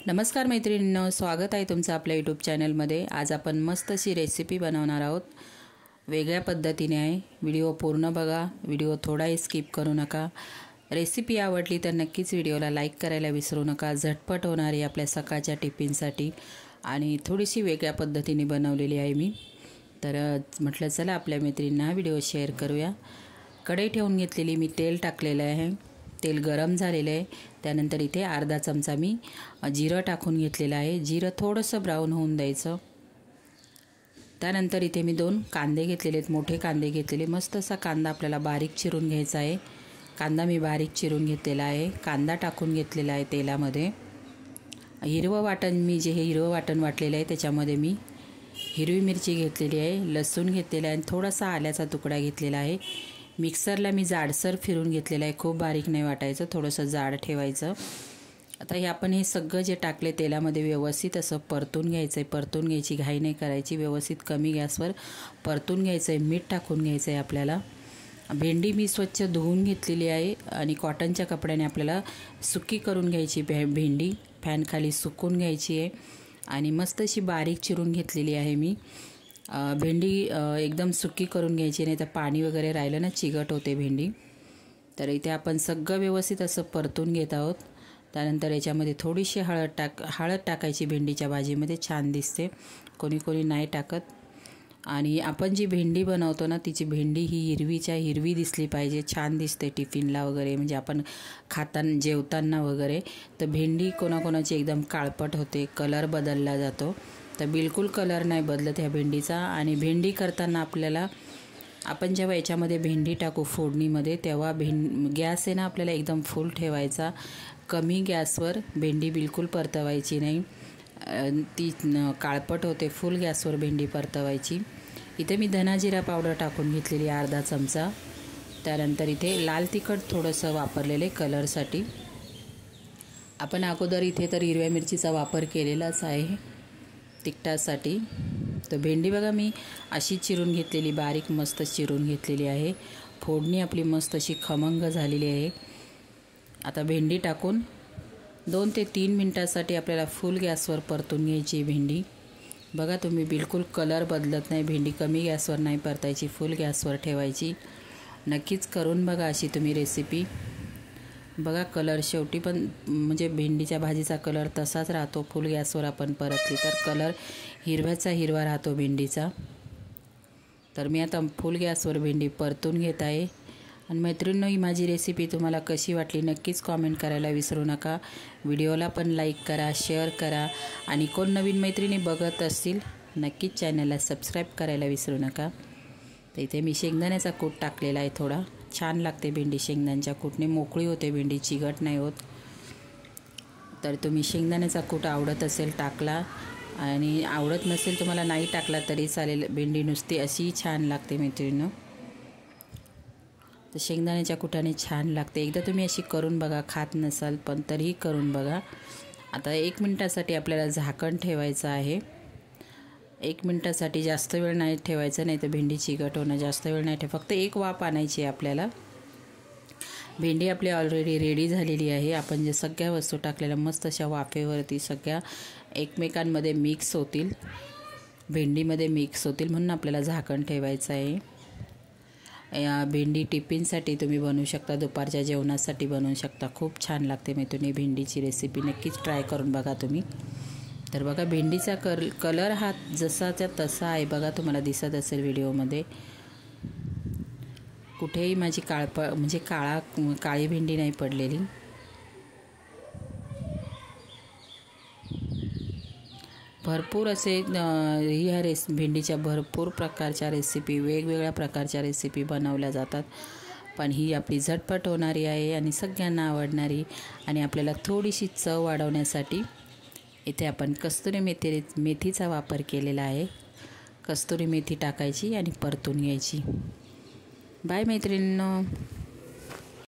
नमस्कार मैत्रिणींनो, स्वागत आहे तुमचं आपल्या यूट्यूब चॅनलमध्ये। आज आपण मस्त अशी रेसिपी बनवणार आहोत। वेगळ्या पद्धतीने आहे। व्हिडिओ पूर्ण बघा, व्हिडिओ थोडाही स्किप करू नका। रेसिपी आवडली तर नक्कीच व्हिडिओला लाईक करायला विसरू नका। झटपट होणारी आपल्या सकाळच्या टिफिनसाठी आणि थोडीशी वेगळ्या पद्धतीने बनवलेली आहे मी। तर म्हटलं चला आपल्या मैत्रिणींना व्हिडिओ शेअर करूया। कढई ठेवून घेतलेली मी, तेल टाकलेलं आहे। तेल गरम झालेलं आहे। त्यानंतर इथे अर्धा चमचा मी जिरं टाकून घेतलेलं आहे। जिरं थोडंसं ब्राऊन होऊन द्यायचं। त्यानंतर इथे मी 2 कांदे घेतलेले आहेत, मोठे कांदे घेतलेले। मस्त असा कांदा आपल्याला बारीक चिरून घ्यायचा आहे। कांदा मी बारीक चिरून घेतलेला आहे। कांदा टाकून घेतलेला आहे तेलामध्ये। हिरवं वाटण, मी जे हे हिरवं वाटण वाटलेलं आहे त्याच्यामध्ये मी हिरवी मिरची घेतलेली आहे, लसूण घेतलेला आहे आणि थोडासा आल्याचा तुकडा घेतलेला आहे। मिक्सरला मी जाडसर फिरून घेतलेला आहे, खूप बारीक नाही वाटायचं, थोडंसं जाड ठेवायचं। आता हे आपण हे सगळं जे टाकले तेलामध्ये व्यवस्थित असं परतून घ्यायचं आहे। परतून घ्यायची घाई नाही करायची, व्यवस्थित कमी गॅसवर परतून घ्यायचं आहे। मीठ टाकून घ्यायचं आहे आपल्याला। भेंडी मी स्वच्छ धुवून घेतलेली आहे आणि कॉटनच्या कपड्याने आपल्याला सुकी करून घ्यायची भेंडी, फॅन खाली सुकून घ्यायची आहे आणि मस्त अशी बारीक चिरून घेतलेली आहे मी। भेंडी एकदम सुकी करून घ्यायची, नाही तर पाणी वगैरे राहिलं ना चिकट होते भेंडी। तर इथे आपण सगळं व्यवस्थित असं परतून घेत आहोत। त्यानंतर याच्यामध्ये थोडीशी हळद टाकायची, भेंडीच्या भाजीमध्ये छान दिसते, कोणी कोणी नाही टाकत। आणि आपण जी भेंडी बनवतो ना, तिची भेंडी ही हिरवीच्या हिरवी दिसली पाहिजे, छान दिसते टिफिनला वगैरे, म्हणजे आपण खाताना जेवताना वगैरे। तर भेंडी कोणाकोणाची एकदम काळपट होते, कलर बदलला जातो, तर बिलकुल कलर नाही बदलत ह्या भेंडीचा। आणि भेंडी करताना आपल्याला, आपण जेव्हा याच्यामध्ये भेंडी टाकू फोडणीमध्ये, तेव्हा गॅस आहे ना आपल्याला एकदम फुल ठेवायचा। कमी गॅसवर भेंडी बिलकुल परतवायची नाही, ती काळपट होते। फुल गॅसवर भेंडी परतवायची। इथे मी धना जिरा पावडर टाकून घेतलेली अर्धा चमचा। त्यानंतर इथे लाल तिखट थोडंसं वापरलेले कलरसाठी। आपण अगोदर इथे तर हिरव्या मिरचीचा वापर केलेलाच आहे तिखटासाठी। तर भेंडी बघा मी अशी चिरून घेतलेली, बारीक मस्त चिरून घेतलेली आहे। फोडणी आपली मस्त अशी खमंग झालेली आहे। आता भेंडी टाकून 2 ते 3 मिनटासाठी आपल्याला फुल गॅसवर परतून घ्यायची भेंडी। बघा तुम्ही, बिलकुल कलर बदलत नाही भेंडी। कमी गॅसवर नाही परतायची, फुल गॅसवर ठेवायची। नक्कीच करून बघा अशी तुम्ही रेसिपी। बघा कलर शेवटी पण, म्हणजे भेंडीच्या भाजीचा कलर तसाच राहतो, फुल गॅसवर आपण परतली तर कलर हिरव्याचा हिरवा राहतो भेंडीचा। तर मी आता फुल गॅसवर भेंडी परतून घेत आहे। आणि मैत्रिणींनो, ही माझी रेसिपी तुम्हाला कशी वाटली नक्कीच कॉमेंट करायला विसरू नका। व्हिडिओला पण लाईक करा, शेअर करा आणि कोण नवीन मैत्रिणी बघत असतील नक्कीच चॅनलला सबस्क्राईब करायला विसरू नका। तर इथे मी शेंगदाण्याचा कूट टाकलेला आहे थोडा, छान लागते भेंडी शेंगदाण्याच्या कूटने, मोकळी होते भेंडी, चिकट नाही होत। तर तुम्ही शेंगदाण्याचा कूट आवडत असेल टाकला, आणि आवडत नसेल तुम्हाला नाही टाकला तरी चालेल, भेंडी नुसती अशी छान लागते मैत्रिणींनो। तर शेंगदाण्याच्या कुटाने छान लागते, एकदा तुम्ही अशी करून बघा, खात नसाल पण तरीही करून बघा। आता 1 मिनटासाठी आपल्याला झाकण ठेवायचं आहे। 1 मिनटासाठी, जास्त वेळ नाही ठेवायचं, नाही तर भेंडी चिकट होणं, जास्त वेळ नाही फक्त 1 वाफ आणायची आहे आपल्याला। भेंडी आपली ऑलरेडी रेडी झालेली आहे। आपण जे सगळ्या वस्तू टाकलेल्या मस्त अशा वाफेवरती सगळ्या एकमेकांमध्ये मिक्स होतील, भेंडीमध्ये मिक्स होतील, म्हणून आपल्याला झाकण ठेवायचं आहे। या भेंडी टिफिनसाठी तुम्ही बनवू शकता, दुपारच्या जेवणासाठी बनवू शकता, खूप छान लागते मैत्रिणी भेंडीची रेसिपी, नक्कीच ट्राय करून बघा तुम्ही। तर बघा भेंडीचा कलर हा जसाच्या तसा आहे, बघा तुम्हाला दिसत असेल व्हिडिओमध्ये, कुठेही माझी म्हणजे काळी भेंडी नाही पडलेली। भरपूर असे ह्या भेंडीच्या भरपूर प्रकारच्या रेसिपी, वेगवेगळ्या प्रकारच्या रेसिपी बनवल्या जातात, पण ही आपली झटपट होणारी आहे आणि सगळ्यांना आवडणारी। आणि आपल्याला थोडीशी चव वाढवण्यासाठी इथे आपण कस्तुरी मेथीचा वापर केलेला आहे। कस्तुरी मेथी टाकायची आणि परतून घ्यायची। बाय मैत्रिणींनो।